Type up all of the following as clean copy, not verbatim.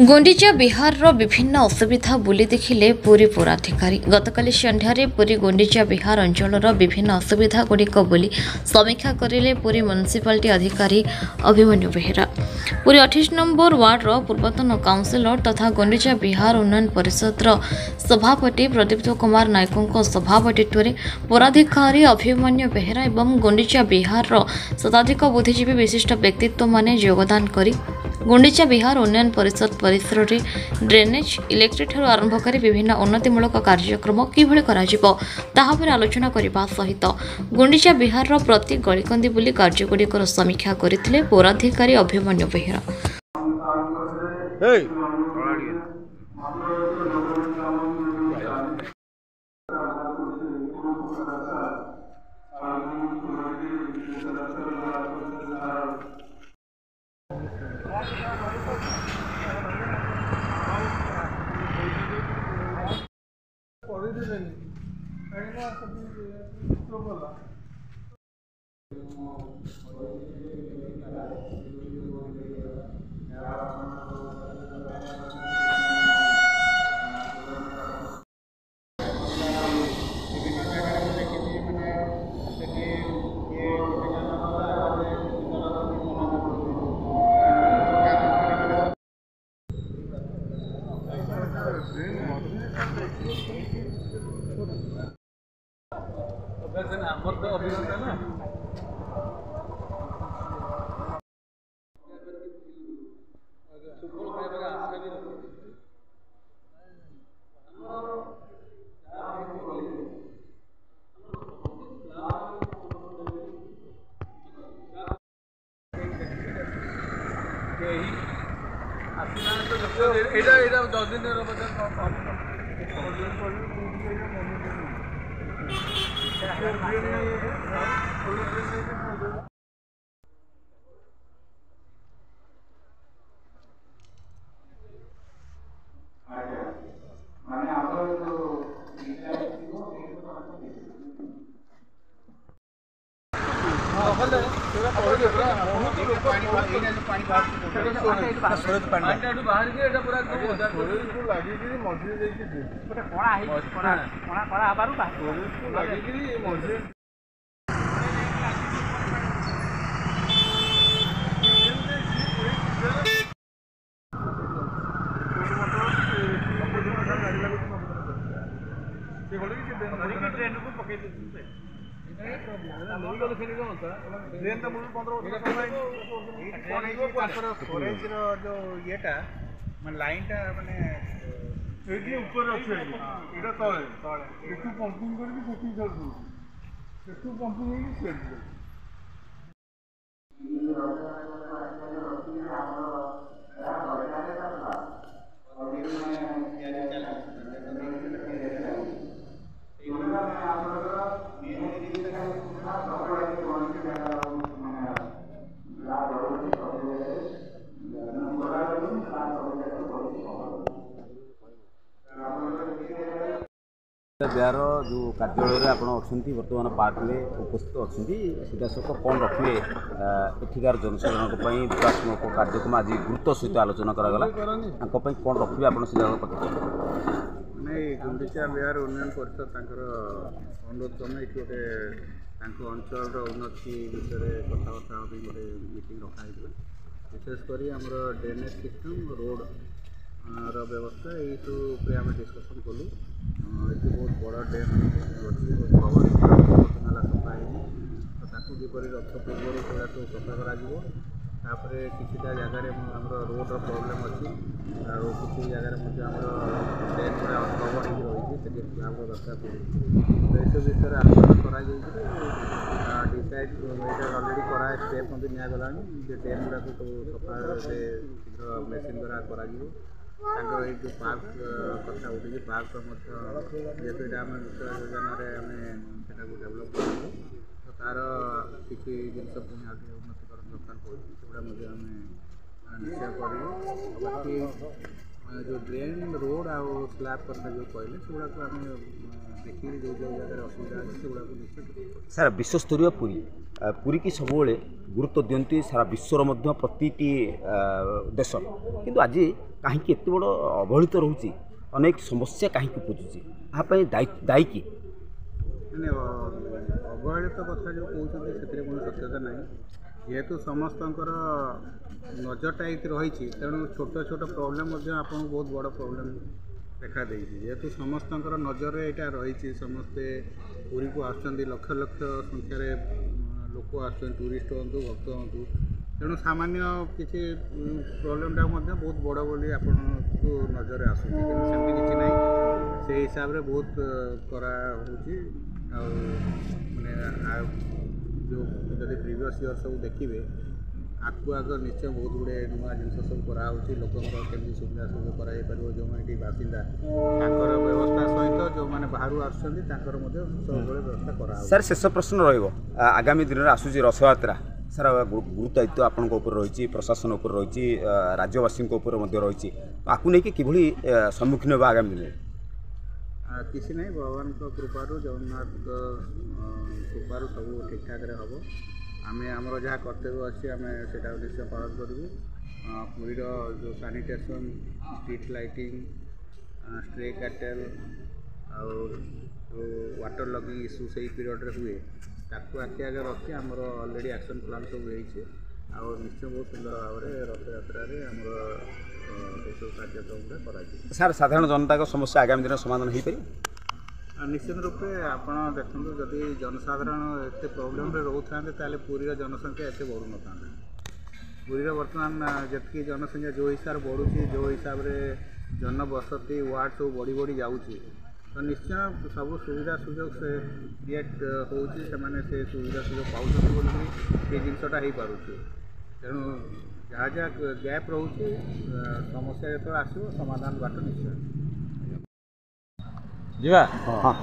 गुंडीचा बिहार विभिन्न असुविधा बुली देखिले पुरी पौराधिकारी गतकाली सन्ध्यारे पुरी गुंडीचा बिहार अंचल विभिन्न असुविधा गुड़िक बुली समीक्षा करेले पुरी म्युनिसिपालिटी अधिकारी अभिमन्यु बेहेरा। पुरी 28 नंबर वार्डर पूर्वतन काउंसिलर तथा गुंडीचा बिहार उन्नयन परिषद सभापति प्रदीप्त कुमार नायकों सभापतित्व में पौराधिकारी अभिमन्यु बेहेरा एवं गुंडीचा बिहार शताधिक बुद्धिजीवी विशिष्ट व्यक्तित्व माने योगदान करी गुंडीचा बिहार उन्नयन परिषद परिसर में ड्रेनेज इलेक्ट्रिक ठार आरंभ कर विभिन्न उन्नतिमूलक कार्यक्रम किभଳି कराजिबो ताहा पर आलोचना करने सहित गुंडीचा बिहार प्रति गलिकंदी बुली कार्यगुड़िकर समीक्षा करथिले पौराधिकारी अभिमन्यु बेहेरा। लाइन माने ऊपर अच्छे पंपिंग करके पंपिंग बिहार जो कार्यालय आप बर्तमान पार्क में उपस्थित अच्छा सीधासख कौन रखिए एठिकार जनसाधारण विकासमूलक कार्यक्रम आज गुरुत्व सहित आलोचना करागला कौन रखिए आप सीधासख नहीं गुंडीचा बिहार उन्नयन परिषद अनुरोध क्रमे ये गोटे अंचल उन्नति विषय कथबार्ता गोटे मीटिंग रखाई विशेषकर आमर ड्रेनेज सिस्टम रोड व्यवस्था यही सब आम डिस्कसन कलु ये बहुत बड़ा डैम अच्छी बहुत नाला सफा है तो ताकू किपर रथ पूर्व से सफा कर किसी जगार रोड प्रोब्लेम अच्छी किसी जगार ड्रेन पूरा कवर हो रही स्लैब दरकार पड़े तो ये सब विषय आलोचना डिसाइड अलरेडी कराए स्टेप निगला ड्रेन गुड़ा सब सफा शीघ्र मेसीन द्वारा कर जो पार्क कथा उठी पार्क जेहतु यहाँ आम योजना डेभलप कर तो तार किसी जिन पुणी उन्नतिकरण दरकार पड़े से निश्चय कर बाकी जो ड्रेन रोड आ स्लैब कथा जो कहले सेगुड़ा आम देखिए जो जो जगह असुविधा अच्छे सेगुड़ा निश्चित सारा विश्वस्तरीय पुरी पुरी की सब गुरुत्व दियंती सारा विश्वर मध्य प्रतिटी देश किंतु आज कहीं एत बड़ अवहेलित रोचे अनेक समस्या कहीं पूछुची यापाई दायी कि मैंने अवहेलित कथा जो कहते से कौन सत्यता ना जेहेतु समस्त नजरटा ये रही तेणु छोट छोट प्रोब्लेम आप बहुत बड़ प्रोब्लेम देखा देती जेहेतु समस्त नजर यहाँ रही समस्ते पुरी को आसुँच लक्ष लक्ष संख्यार लोक आस टूरिस्ट हूँ भक्त हूँ तेणु सामान्य किसी प्रोब्लेमटा बहुत बड़ बोली आप नजर आसूँ सेमती किसी ना से हिसाब से बहुत करा माने जो जब प्रिवियस इयर सब देखिए आगु आग निश्चय बहुत गुड़े नुआ जिन सब कराऊँच लोक केमी सुविधा सब कर जो बासिंदा व्यवस्था सहित जो मैंने बाहर आसुँच सब व्यवस्था करा सर शेष प्रश्न रगामी दिन में आसूँ रथयात्रा सारा गुरुत्व दायित्व आपण रही प्रशासन रही राज्यवासी रही आपको नहीं कि सम्मुखीन होगा आगामी दिन में किसी नहीं भगवान कृपारू जगन्नाथ कृपारू सब ठीक ठाक हम आम आमर जहाँ कर्तव्य अच्छे आम से निश्चय पालन करूँ पुरीर जो sanitation street lighting stray cattle और वाटर लगिंग इश्यू से पीरियड हुए ताकू आखि आगे रखी आमर अलरेडी एक्शन प्लान सब हो निश्चय बहुत सुंदर भाव में रथयात्रा सब कार्यक्रम करा सार साधारण जनता को समस्या आगामी दिन समाधान हो पारे निश्चित रूपे आप देखते जदि जनसाधारण एत प्रोब्लेम रोता ताले पुरीर जनसंख्या एत बढ़ु न पुरीर बर्तमान जी जनसंख्या जो हिसाब से बढ़ुची जो हिसाब से जनबसती वार्ड सब बढ़ी बढ़ी जाऊँगी तो निश्चय सब सुविधा सुजोग से क्रिएट होती से सुविधा सुजोग पाँच जिनसा हो पारे तेणु जहाँ जहाँ गैप रोचे समस्या जो आसो समाधान बाट निश्चय जीवा हाँ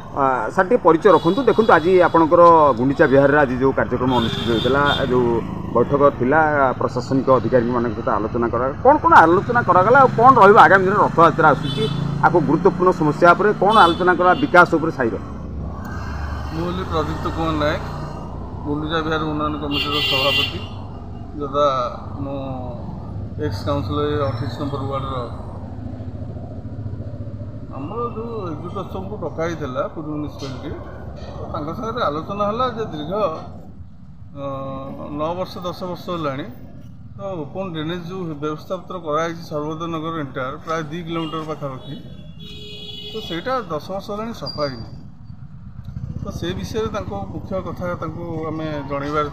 सर टे परिचय रखुद देखो आज आपंकर गुंडीचा विहार आज जो कार्यक्रम अनुष्ठित होता जो बैठक थिला प्रशासनिक अधिकारी मान सहित आलोचना करा कौन कौन आलोचना करागला कौन रहा आगामी दिन रथयात्रा आसूसी आपको गुरुत्वपूर्ण समस्या पर कौन आलोचना करा विकास उपर साईर मुझे प्रदीप्त कुमार नायक गुंडीचा विहार उन्नयन कमिटर सभापति जदा मो एक्स काउंसिलर 28 नंबर वार्ड आमर जो एग्जिक्यूटिव को डकाई पुरी म्यूनिसिपालिटी सागर आलोचना है दीर्घ 9 वर्ष 10 वर्ष है तो ओपन ड्रेनेज जो व्यवस्था पत्र कराई सर्वोदय नगर एंटायर प्राय 2 किलोमीटर पाखापाखि तो सेटा 10 वर्ष है सफा ही तो से विषय मुख्य कथा आम जनइबार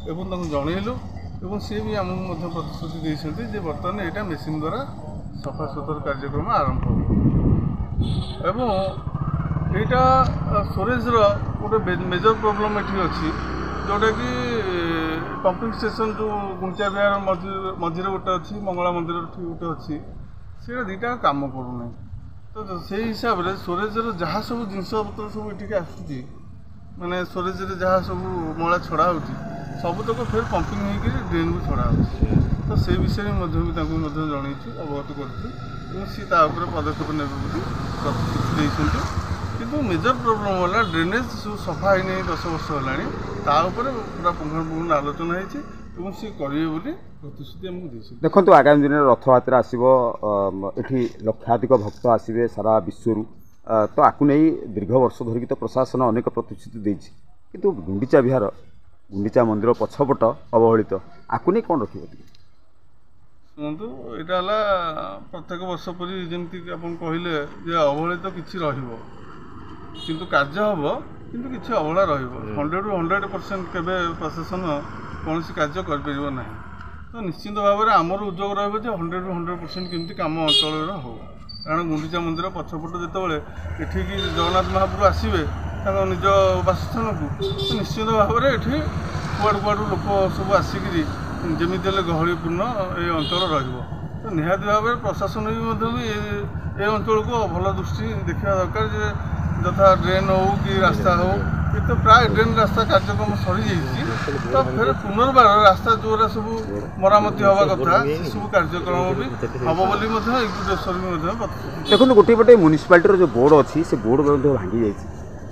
एवं जनइलु और सी भी आमको प्रतिश्रुति देते बर्तमान यहाँ मेसीन द्वारा सफा सुतर कार्यक्रम आरंभ हो एवं यहाँ स्टोरेज गोटे मेजर प्रोब्लेम ये अच्छी जोटा कि पंपिंग स्टेशन जो गुंडीचा विहार मझे गोटे अच्छी मंगला मंदिर गोटे अच्छी से दुटा कम करूना तो से हिसाब से स्टोरेज जहाँ सब जिनपतर सब ये आसूँ माने स्टोरेज जहाँ सब मैला छड़ा हो सबतक फिर पंपिंग होकर ड्रेन को छड़ा हो तो से विषय में जनईचु अवगत कर सी पदक्षेप ने प्रतिश्रुति देते किंतु मेजर प्रोब्लेम है ड्रेनेज सब सफा है 10 वर्ष है पूरा पुंखानुपुंख आलोचना होती सी करेंगे प्रतिश्रुति आमको देते देखो आगामी दिन में रथयात्रा आसो ये लक्षाधिक भक्त आसवे सारा विश्व तो आपको नहीं दीर्घ वर्ष धरिक तो प्रशासन अनेक प्रतिश्रुति देती किंतु गुंडीचा विहार गुंडीचा मंदिर पछपट अवहेलित आपको नहीं कौन रखिए शुणु यहाँ प्रत्येक वर्ष पर जमी आप कहले अवहेलित किसी किंतु कार्य हम किंतु किसी अवहेला 100 ରୁ 100% केवे प्रशासन कौन कार्य कर ना तो निश्चित भाव में आमर उद्योग रहा 100 ରୁ 100% केमती कम अंचल हो कारण गुंडीचा मंदिर पछपट जितेबाला ये जगन्नाथ महाप्रभु आसवे निज बासस्थान को तो निश्चित भाव में ये कुआड़ कुआड़ लोक सब आसिक जमी गहलीपूर्ण ये अंचल तो निहाती भाव में प्रशासन भी ये अंचल को भल दृष्टि देखा दरकार यथा ड्रेन हो कि रास्ता हो तो प्राय ड्रेन रास्ता कार्यक्रम सरी तो फिर पुनर्बार रास्ता जो सब मरामती हवा कथा सब कार्यक्रम भी हम बोली एग्जीक्यूटिव भी देखो गोटे पटे म्यूनिसिपालिटी जो बोर्ड अच्छी से बोर्ड भांगी जाइए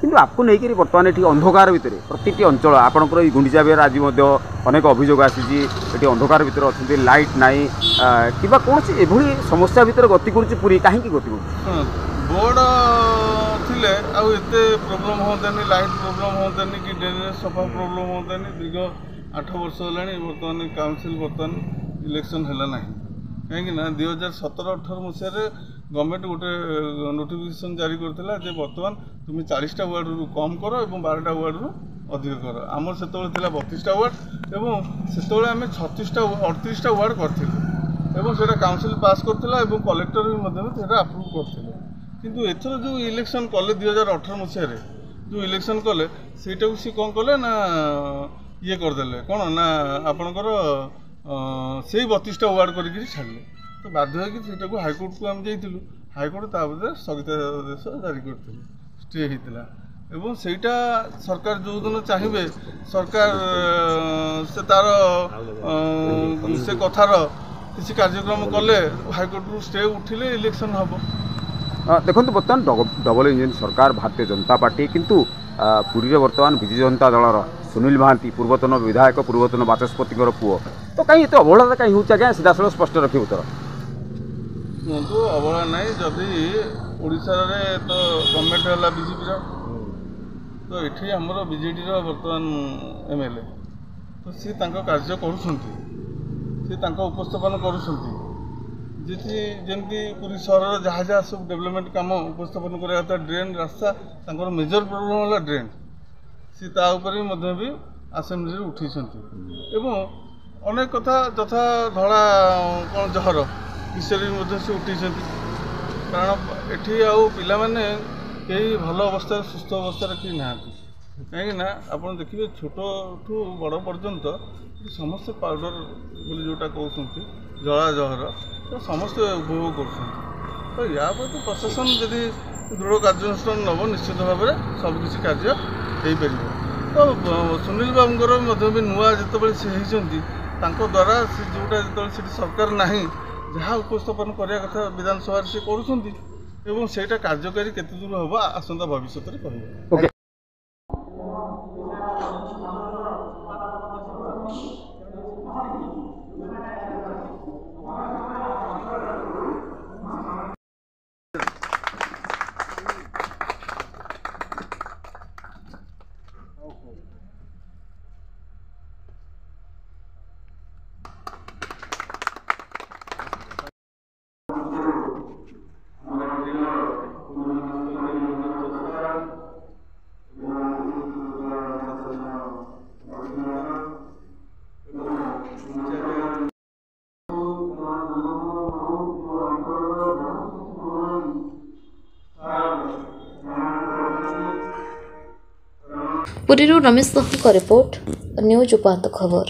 किंतु आपको नहीं बर्तमान ये अंधकार भितर प्रति अंचल आपंकर गुंडीचा बिहार आज अनेक अभियोग आसी अंधकार भितर अच्छे लाइट नाई कि कौन एभली समस्या भितर गति करुच्ची पूरी कहीं गति कर बोर्ड थिले आउ एते प्रॉब्लम होतानी लाइट प्रॉब्लम होतानी कि ड्रेनेज सफा प्रॉब्लम होतानी दीर्घ 8 वर्ष होलानी बर्तमान काउंसिल बर्तमान इलेक्शन हैला नाही कहीं 2017-18 मसीह गवर्नमेंट गोटे नोटिफिकेशन जारी करथिला जे बर्तमान तुम 40टा वार्ड रु कम करो और 12टा वार्ड रु अधिक करो आमर से 32टा वार्ड एवं से आम 38टा वार्ड करथिलु एवं सेटा काउंसिल पास करथिला एवं कलेक्टर भी मध्य सेटा अप्रूव करथिले किंतु एथर जो इलेक्शन कले 2018 मसीह जो इलेक्शन कले सेटा सी कौन कले ना ये करदेले कौन ना आपणकर से 32टा वार्ड करके छाड़े तो बाध्य हो हाईकोर्ट को आम जाइलु हाईकोर्ट तापर स्थगितादेश जारी करते स्टे होता एवं सेटा सरकार जो दिन चाहिए सरकार से तार से कथार किसी कार्यक्रम कले हाईकोर्ट रू स्टे उठिले इलेक्शन हम देखो बर्तमान डबल इंजिन सरकार भारतीय जनता पार्टी किंतु पुरी में बर्तमान विजु जनता दलर सुनील महांती पूर्वतन विधायक पूर्वतन बाचस्पति पुओ तो कहीं ये अवहेला कहीं होगा सीधा साल स्पष्ट रखी उत्तर तो अवहेला नहीं जदि ओडिशा रे तो गवर्नमेंट है बीजेपी तो ये आमर बीजेडी बर्तमान एमएलए तो सी कार्य कर उपस्थापन कर जमी पूरी सहर जहाँ जहाँ सब डेवलपमेंट काम उपस्थापन करा ड्रेन रास्ता मेजर प्रोब्लेम है ड्रेन सी भी आसेम्बली उठी एवं अनेक कथा तथा धड़ा कौन जहर विषय से उठी कारण एठी आउ पिला माने कई भल अवस्था सुस्थ अवस्था कहीं ना कहीं आप देखिए छोट ठू बड़ पर्यंत समस्ते पाउडर बोली जोटा कहते जला जहर तो समस्ते उपभोग कर तो या प्रति प्रशासन जदि दृढ़ कार्यानुष्ठान नब निश्चित भाव में सबकिछ कार्य हो पार तो सुनील बाबूर भी नुआ जिते से होती द्वारा से जोटा जो सरकार ना जहाँ उपस्थापन करने कथा विधानसभा से कर कार्यकारी केते दूर हम आसंता भविष्य में कह पुरीरू रमेश साहू का रिपोर्ट न्यूज उपात खबर।